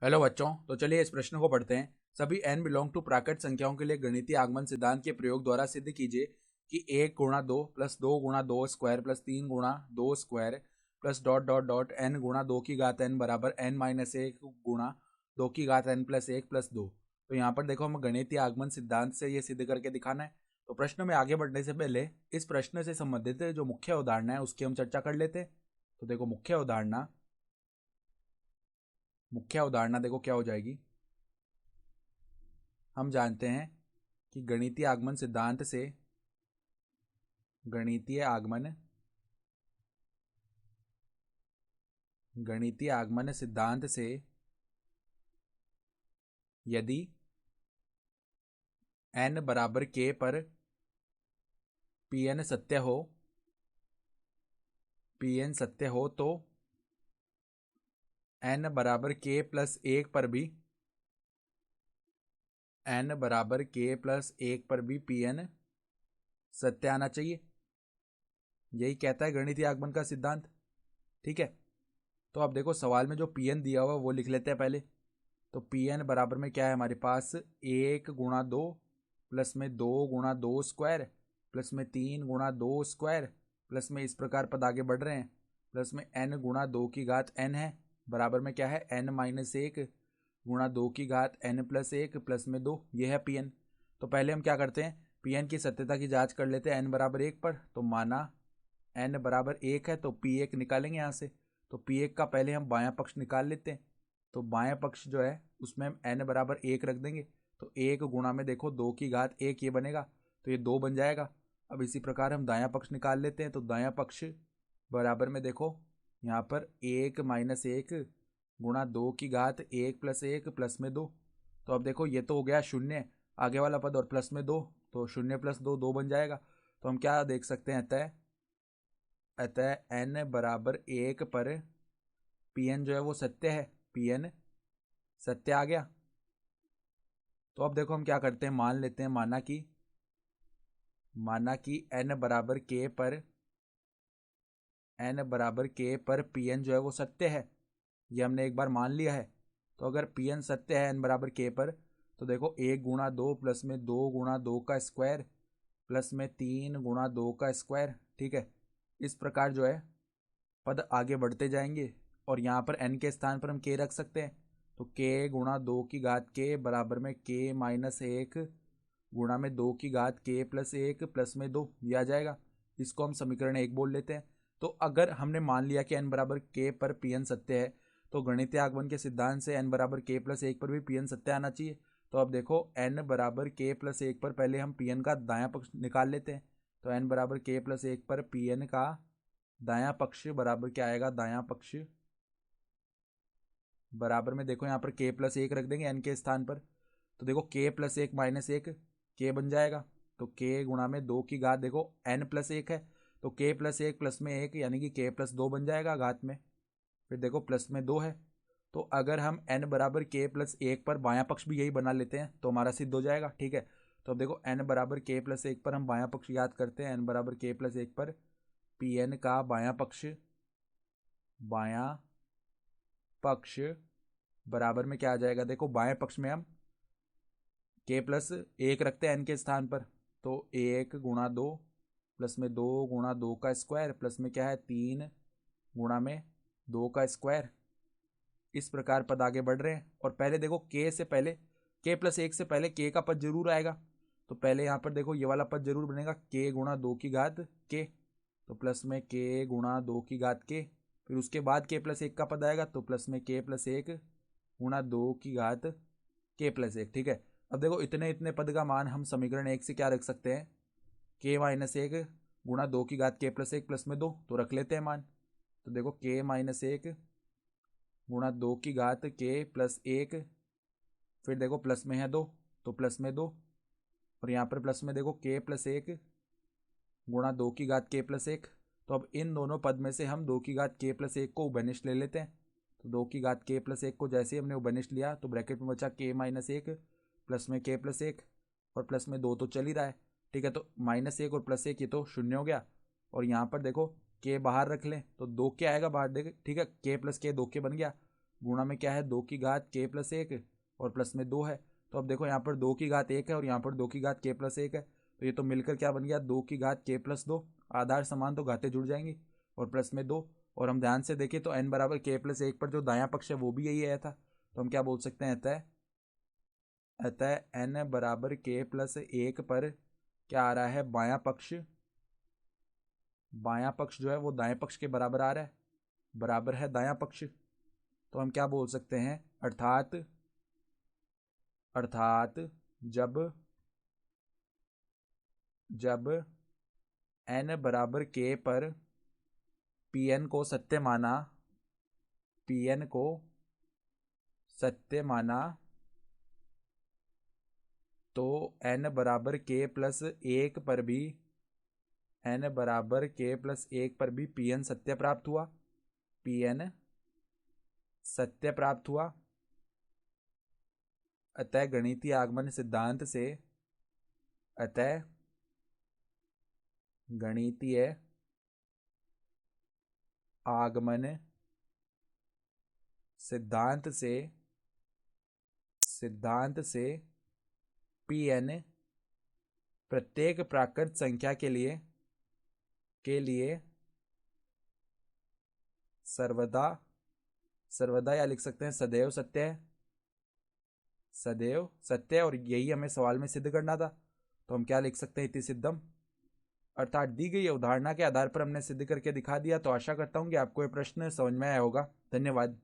Hello बच्चों, तो चलिए इस प्रश्न को पढ़ते हैं। सभी n बिलोंग टू प्राकृत संख्याओं के लिए गणितीय आगमन सिद्धांत के प्रयोग द्वारा सिद्ध कीजिए कि 1 गुणा 2 प्लस 2 गुणा 2 स्क्वायर प्लस 3 गुणा 2 square plus dot dot dot n गुणा 2 की घात n बराबर n-1 गुणा 2 की घात n प्लस 1 प्लस 2। तो यहाँ पर देखो, हमें गणितीय आगमन सिद्धांत से ये सिद्ध करके दिखाना है। तो प्रश्न में आगे बढ़ने से पहले इस प्रश्न से संबंधित जो मुख्य उदाहरण है उसकी हम चर्चा कर लेते हैं। तो देखो, मुख्य उदाहरण देखो क्या हो जाएगी। हम जानते हैं कि गणितीय आगमन सिद्धांत से यदि n बराबर k पर Pn सत्य हो तो n बराबर k प्लस 1 पर भी Pn सत्य आना चाहिए। यही कहता है गणितीय आगमन का सिद्धांत। ठीक है, तो अब देखो, सवाल में जो Pn दिया हुआ वो लिख लेते हैं पहले। तो Pn बराबर में क्या है हमारे पास, 1 गुणा 2 प्लस में 2 गुणा 2 स्क्वायर प्लस में 3 गुणा 2 स्क्वायर प्लस में इस प्रकार पद आगे बढ़ रहे हैं, प्लस में n गुणा 2 की घात n है, बराबर में क्या है n-1 गुणा 2 की घात n प्लस 1 प्लस में 2। ये है Pn। तो पहले हम क्या करते हैं, Pn की सत्यता की जांच कर लेते हैं n बराबर 1 पर। तो माना n बराबर 1 है तो P1 निकालेंगे यहाँ से। तो P1 का पहले हम बायां पक्ष निकाल लेते हैं। तो बायां पक्ष जो है उसमें हम n बराबर 1 रख देंगे। तो 1 गुणा में देखो 2 की घात 1 ये बनेगा, तो ये 2 बन जाएगा। अब इसी प्रकार हम दायां पक्ष निकाल लेते हैं। तो दायां पक्ष बराबर में देखो यहाँ पर 1-1 गुणा 2 की घात 1 प्लस 1 प्लस में 2। तो अब देखो, ये तो हो गया शून्य, आगे वाला पद और प्लस में 2, तो 0 प्लस 2 2 बन जाएगा। तो हम क्या देख सकते हैं, अतः n बराबर 1 पर Pn जो है वो सत्य है। Pn सत्य आ गया। तो अब देखो हम क्या करते हैं, मान लेते हैं, माना कि n बराबर k पर Pn जो है वो सत्य है। ये हमने एक बार मान लिया है। तो अगर Pn सत्य है n बराबर k पर, तो देखो 1 गुणा 2 प्लस में 2 गुणा 2 का स्क्वायर प्लस में 3 गुणा 2 का स्क्वायर। ठीक है, इस प्रकार जो है पद आगे बढ़ते जाएंगे और यहाँ पर n के स्थान पर हम k रख सकते हैं। तो k गुणा 2 की घात k बराबर में k-1 गुणा में 2 की घात k प्लस 1 प्लस में 2, ये आ जाएगा। इसको हम समीकरण 1 बोल लेते हैं। तो अगर हमने मान लिया कि n बराबर k पर Pn सत्य है, तो गणितीय आगमन के सिद्धांत से n बराबर k प्लस 1 पर भी Pn सत्य आना चाहिए। तो अब देखो, n बराबर k प्लस 1 पर पहले हम Pn का दायां पक्ष निकाल लेते हैं। तो n बराबर k प्लस 1 पर Pn का दायां पक्ष बराबर क्या आएगा, दायां पक्ष बराबर में देखो यहाँ पर k प्लस 1 रख देंगे n के स्थान पर। तो देखो k प्लस 1-1 k बन जाएगा। तो k गुणा में 2 की घात देखो n प्लस 1 है, तो k प्लस 1 प्लस में 1 यानी कि k प्लस 2 बन जाएगा घात में। फिर देखो प्लस में 2 है। तो अगर हम n बराबर k प्लस 1 पर बायां पक्ष भी यही बना लेते हैं तो हमारा सिद्ध हो जाएगा। ठीक है, तो अब देखो n बराबर k प्लस 1 पर हम बायां पक्ष याद करते हैं। n बराबर k प्लस 1 पर Pn का बायां पक्ष बराबर में क्या आ जाएगा, देखो बाएं पक्ष में हम k प्लस 1 रखते हैं n के स्थान पर। तो 1 गुणा 2 प्लस में 2 गुणा 2 का स्क्वायर प्लस में क्या है 3 गुणा में 2 का स्क्वायर। इस प्रकार पद आगे बढ़ रहे हैं और पहले देखो k प्लस 1 से पहले k का पद जरूर आएगा। तो पहले यहाँ पर देखो ये वाला पद जरूर बनेगा k गुणा 2 की घात k। तो प्लस में k गुणा 2 की घात k, फिर उसके बाद k प्लस 1 का पद आएगा। तो प्लस में k प्लस 1 गुणा 2 की घात k प्लस 1। ठीक है, अब देखो इतने इतने पद का मान हम समीकरण 1 से क्या रख सकते हैं, k-1 गुणा 2 की घात k प्लस 1 प्लस में 2, तो रख लेते हैं मान। तो देखो k-1 गुणा 2 की घात k प्लस 1, फिर देखो प्लस में है 2 तो प्लस में 2, और यहाँ पर प्लस में देखो k प्लस 1 गुणा 2 की घात k प्लस 1। तो अब इन दोनों पद में से हम 2 की घात k प्लस 1 को उभयनिष्ठ ले लेते हैं। तो 2 की घात k प्लस 1 को जैसे ही हमने उभयनिष्ठ लिया तो ब्रैकेट में बचा k-1 प्लस में k प्लस 1 और प्लस में 2 तो चल ही रहा है। ठीक है, तो -1 और प्लस 1 ये तो शून्य हो गया, और यहाँ पर देखो k बाहर रख लें तो 2 क्या आएगा बाहर, देख। ठीक है, k प्लस k 2 के बन गया। गुणा में क्या है 2 की घात k प्लस 1 और प्लस में 2 है। तो अब देखो यहाँ पर 2 की घात 1 है और यहाँ पर 2 की घात k प्लस 1 है, तो ये तो मिलकर क्या बन गया 2 की घात k प्लस 2, आधार समान तो घातें जुड़ जाएंगी, और प्लस में 2। और हम ध्यान से देखें तो n बराबर k प्लस 1 पर जो दायां पक्ष है वो भी यही आया था, तो हम क्या बोल सकते हैं अतः n बराबर k प्लस 1 पर क्या आ रहा है बायां पक्ष जो है वो दाएं पक्ष के बराबर आ रहा है, बराबर है दायां पक्ष। तो हम क्या बोल सकते हैं अर्थात जब n बराबर k पर Pn को सत्य माना तो n बराबर k प्लस 1 पर भी Pn सत्य प्राप्त हुआ। अतः गणितीय आगमन सिद्धांत से Pn प्रत्येक प्राकृत संख्या के लिए सर्वदा या लिख सकते हैं सदैव सत्य और यही हमें सवाल में सिद्ध करना था। तो हम क्या लिख सकते हैं इति सिद्धम, अर्थात दी गई अवधारणा के आधार पर हमने सिद्ध करके दिखा दिया। तो आशा करता हूँ कि आपको ये प्रश्न समझ में आया होगा। धन्यवाद।